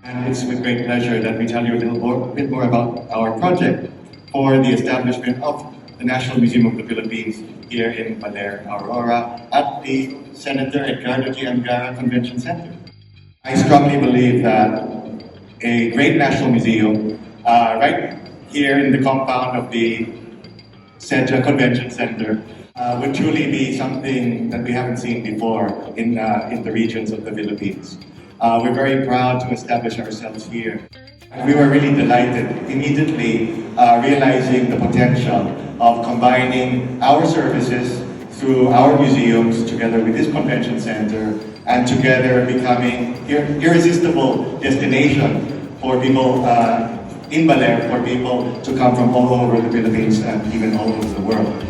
And it's with great pleasure that we tell you a bit more about our project for the establishment of the National Museum of the Philippines here in Baler, Aurora, at the Senator Edgardo G. Angara Convention Center. I strongly believe that a great national museum right here in the compound of the Sedja Convention Center would truly be something that we haven't seen before in the regions of the Philippines. We're very proud to establish ourselves here. We were really delighted, immediately realizing the potential of combining our services through our museums together with this convention center and together becoming an irresistible destination for people in Baler, for people to come from all over the Philippines and even all over the world.